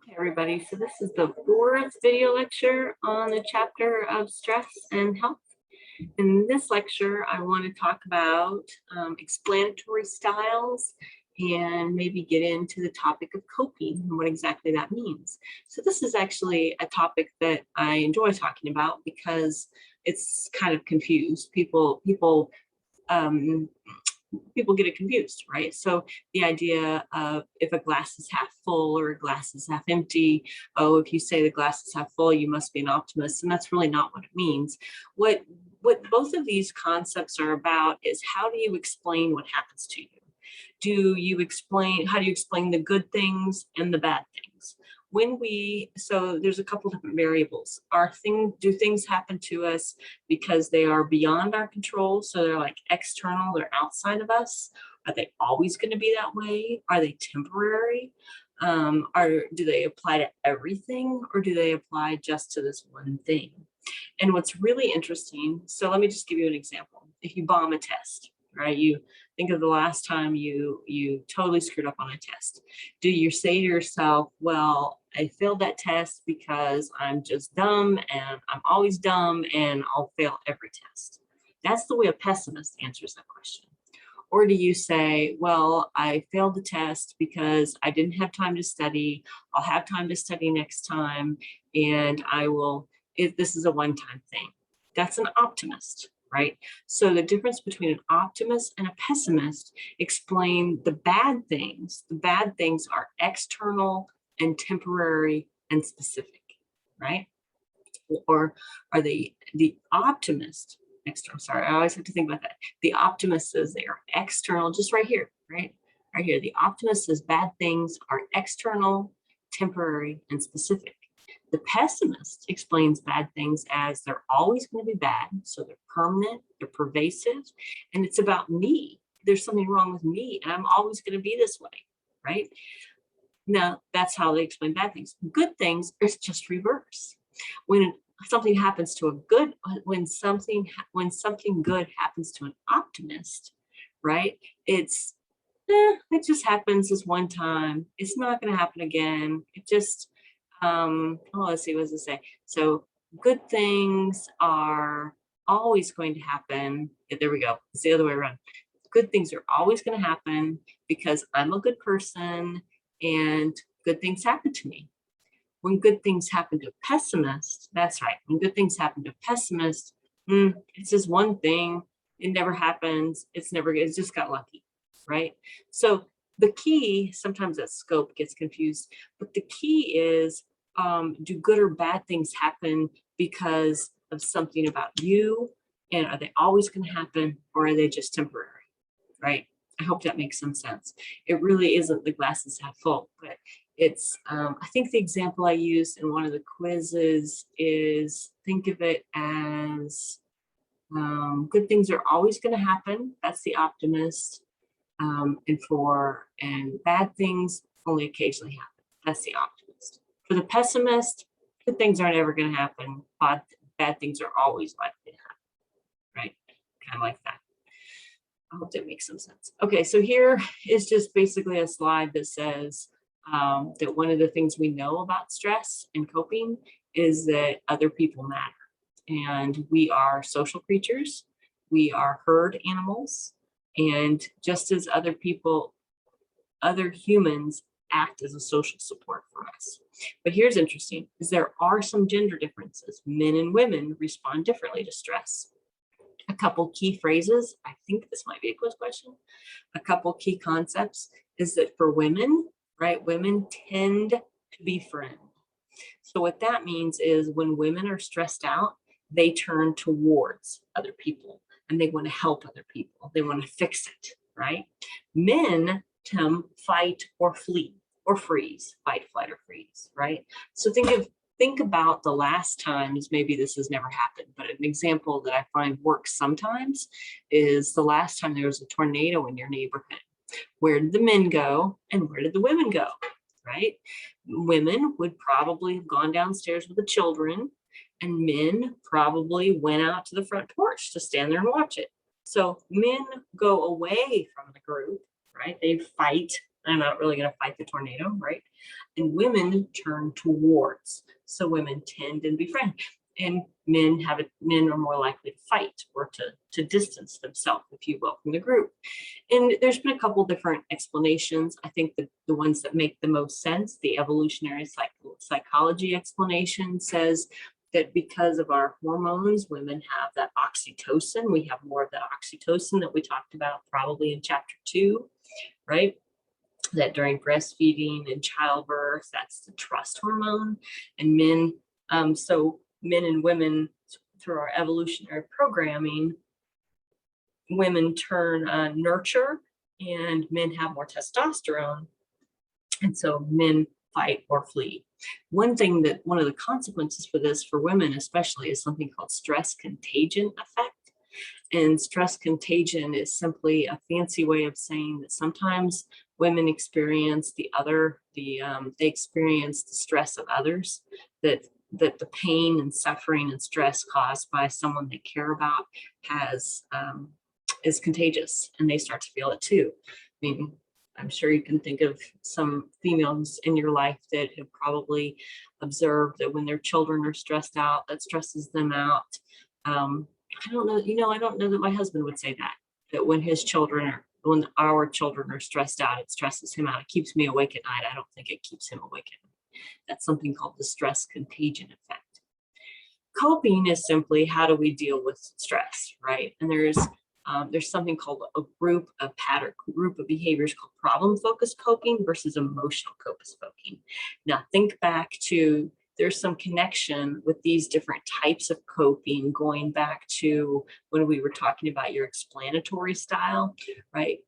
Hey everybody, so this is the fourth video lecture on the chapter of stress and health. In this lecture, I want to talk about explanatory styles and maybe get into the topic of coping and what exactly that means. So this is actually a topic that I enjoy talking about because it's kind of confused. People get it confused, right? So the idea of if a glass is half full or a glass is half empty, oh, if you say the glass is half full, you must be an optimist, and that's really not what it means. What both of these concepts are about is how do you explain what happens to you? How do you explain the good things and the bad things? So there's a couple different variables. Do things happen to us because they are beyond our control? So they're like external, they're outside of us. Are they always going to be that way? Are they temporary? Do they apply to everything, or do they apply just to this one thing? And what's really interesting, so let me just give you an example. If you bomb a test, right? You think of the last time you totally screwed up on a test. Do you say to yourself, well, I failed that test because I'm just dumb and I'm always dumb and I'll fail every test? That's the way a pessimist answers that question. Or do you say, well, I failed the test because I didn't have time to study. I'll have time to study next time, and this is a one-time thing. That's an optimist, right? So the difference between an optimist and a pessimist explain the bad things. The bad things are external and temporary and specific, right? Or are the optimist external? Sorry, I always have to think about that. The optimist says they are external, just right here, right? Right here. The optimist says bad things are external, temporary, and specific. The pessimist explains bad things as they're always going to be bad, so they're permanent, they're pervasive, and it's about me. There's something wrong with me, and I'm always going to be this way, right? Now, that's how they explain bad things. Good things is just reverse. When something happens to when something good happens to an optimist, right? It just happens this one time. It's not going to happen again. It just, let's see, what does it say? So good things are always going to happen. Yeah, there we go. It's the other way around. Good things are always going to happen because I'm a good person and good things happen to me. When good things happen to a pessimist, that's right. When good things happen to a pessimist, it's just one thing. It never happens. It's just got lucky, right? So the key, sometimes that scope gets confused, but the key is, do good or bad things happen because of something about you? And are they always going to happen, or are they just temporary, right? I hope that makes some sense. It really isn't the glass is half full, but it's, I think the example I used in one of the quizzes is, think of it as good things are always going to happen. That's the optimist. And bad things only occasionally happen. That's the optimist. For the pessimist, good things aren't ever going to happen. Bad things are always likely to happen, right? Kind of like that. I hope that makes some sense. Okay, so here is just basically a slide that says that one of the things we know about stress and coping is that other people matter. And we are social creatures. We are herd animals. And just as other humans act as a social support for us. But here's interesting, is there are some gender differences. Men and women respond differently to stress. A couple key phrases, I think this might be a quiz question. A couple key concepts is that for women, right, women tend to befriend. So what that means is when women are stressed out, they turn towards other people and they want to help other people. They want to fix it, right? Men tend to fight or flee or freeze, fight, flight, or freeze, right? So think about the last times, maybe this has never happened, but an example that I find works sometimes is the last time there was a tornado in your neighborhood. Where did the men go and where did the women go, right? Women would probably have gone downstairs with the children, and men probably went out to the front porch to stand there and watch it. So men go away from the group, right? They fight I'm not really going to fight the tornado, right? And women turn towards. So women tend and befriend. And men are more likely to fight or to distance themselves, if you will, from the group. And there's been a couple different explanations. I think the ones that make the most sense, the evolutionary psychology explanation says that because of our hormones, women have that oxytocin. We have more of that oxytocin that we talked about probably in chapter 2, right? That during breastfeeding and childbirth, that's the trust hormone. And so men and women, through our evolutionary programming, women turn nurture and men have more testosterone. And so men fight or flee. One of the consequences for this for women especially is something called stress contagion effect. And stress contagion is simply a fancy way of saying that sometimes women experience they experience the stress of others, that the pain and suffering and stress caused by someone they care about is contagious, and they start to feel it too. I mean, I'm sure you can think of some females in your life that have probably observed that when their children are stressed out, that stresses them out. I don't know, I don't know that my husband would say that when when our children are stressed out, it stresses him out. It keeps me awake at night. I don't think it keeps him awake at night. That's something called the stress contagion effect. Coping is simply how do we deal with stress, right? And there's something called a group of behaviors called problem-focused coping versus emotional focused coping. Now think back to, there's some connection with these different types of coping going back to when we were talking about your explanatory style, right?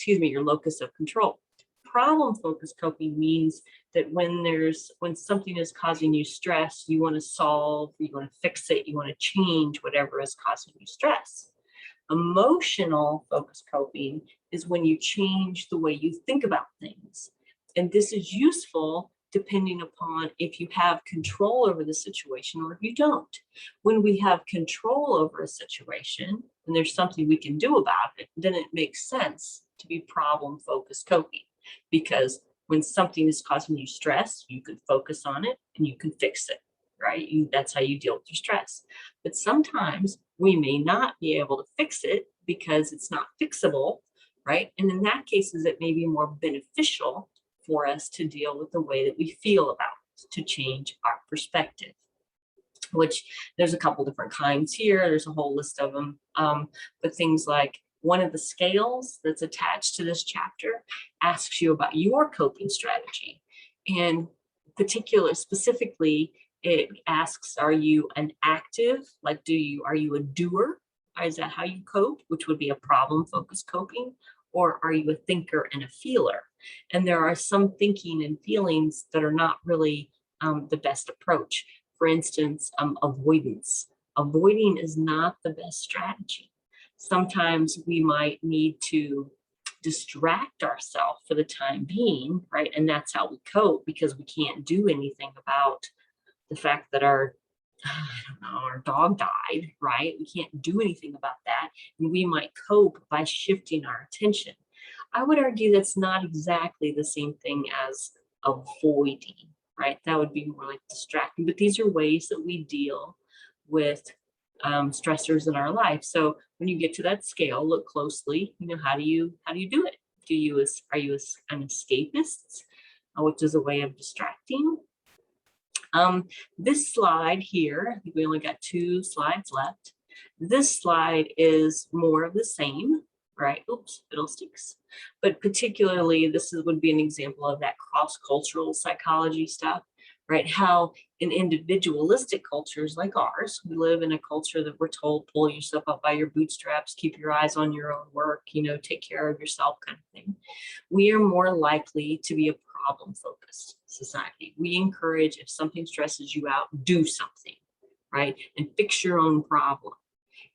Your locus of control. Problem-focused coping means that when something is causing you stress, you want to solve, you want to fix it, you want to change whatever is causing you stress. Emotional focused coping is when you change the way you think about things. And this is useful depending upon if you have control over the situation or if you don't. When we have control over a situation and there's something we can do about it, then it makes sense to be problem-focused coping, because when something is causing you stress, you can focus on it and you can fix it, right? That's how you deal with your stress. But sometimes we may not be able to fix it because it's not fixable, right? And in that case, it may be more beneficial for us to deal with the way that we feel about it, to change our perspective, which there's a couple different kinds here. There's a whole list of them. But things like, one of the scales that's attached to this chapter asks you about your coping strategy. And specifically, it asks, are you an active, like are you a doer? Is that how you cope, which would be a problem-focused coping? Or are you a thinker and a feeler? And there are some thinking and feelings that are not really the best approach. For instance, avoidance. Avoiding is not the best strategy. Sometimes we might need to distract ourselves for the time being, right? And that's how we cope, because we can't do anything about the fact that our dog died, right? We can't do anything about that. And we might cope by shifting our attention. I would argue that's not exactly the same thing as avoiding, right? That would be more like distracting. But these are ways that we deal with stressors in our life. So when you get to that scale, look closely. How do you do it? Are you an escapist, which is a way of distracting? This slide here, I think we only got 2 slides left. This slide is more of the same, right? Oops, fiddlesticks. But particularly, would be an example of that cross-cultural psychology stuff, right? How in individualistic cultures like ours, we live in a culture that we're told, pull yourself up by your bootstraps, keep your eyes on your own work, take care of yourself kind of thing. We are more likely to be a problem-focused society. We encourage, if something stresses you out, do something, right? And fix your own problem.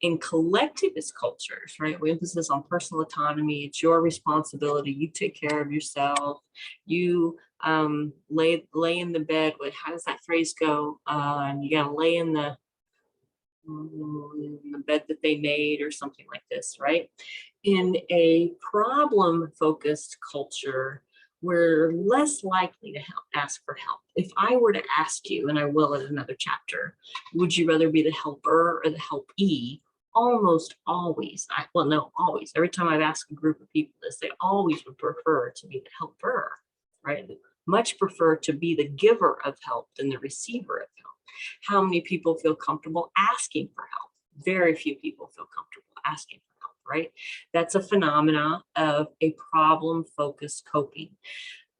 In collectivist cultures, right, we emphasize on personal autonomy. It's your responsibility. You take care of yourself. You lay in the bed with, how does that phrase go? And you got to lay in the bed that they made, or something like this, right? In a problem-focused culture, we're less likely to ask for help. If I were to ask you, and I will in another chapter, would you rather be the helper or the helpee? Almost always, well, no, always. Every time I've asked a group of people this, they always would prefer to be the helper, right? Much prefer to be the giver of help than the receiver of help. How many people feel comfortable asking for help? Very few people feel comfortable asking for help, right? That's a phenomena of a problem-focused coping.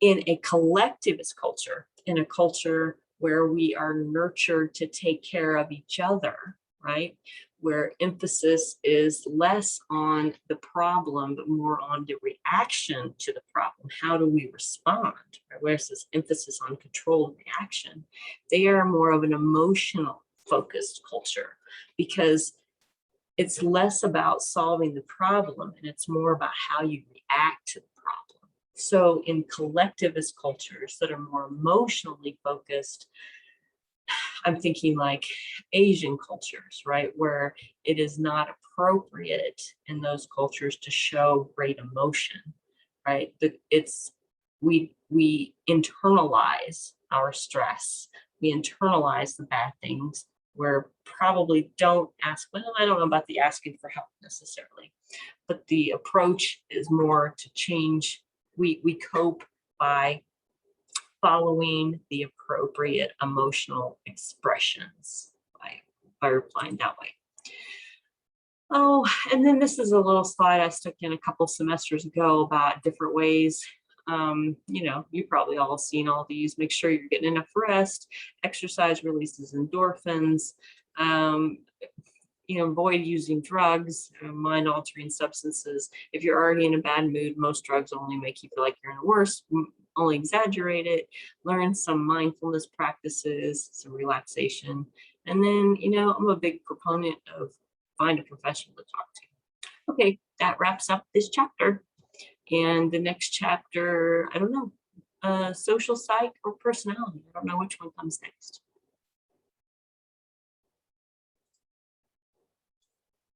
In a collectivist culture, in a culture where we are nurtured to take care of each other, right? Where emphasis is less on the problem, but more on the reaction to the problem. How do we respond? Right? Where's this emphasis on control and reaction? They are more of an emotional focused culture because it's less about solving the problem and it's more about how you react to the problem. So in collectivist cultures that are more emotionally focused, I'm thinking like Asian cultures, right? Where it is not appropriate in those cultures to show great emotion, right? We internalize our stress. We internalize the bad things where probably don't ask, well, I don't know about the asking for help necessarily, but the approach is more to change. We cope by following the appropriate emotional expressions by replying that way. Oh, and then this is a little slide I stuck in a couple semesters ago about different ways. You know, you probably all seen all these. Make sure you're getting enough rest. Exercise releases endorphins. You know, avoid using drugs, mind-altering substances. If you're already in a bad mood, most drugs only make you feel like you're in a worse, only exaggerate it. Learn some mindfulness practices, some relaxation. And then, you know, I'm a big proponent of find a professional to talk to. Okay, that wraps up this chapter. And the next chapter, I don't know, social psych or personality. I don't know which one comes next.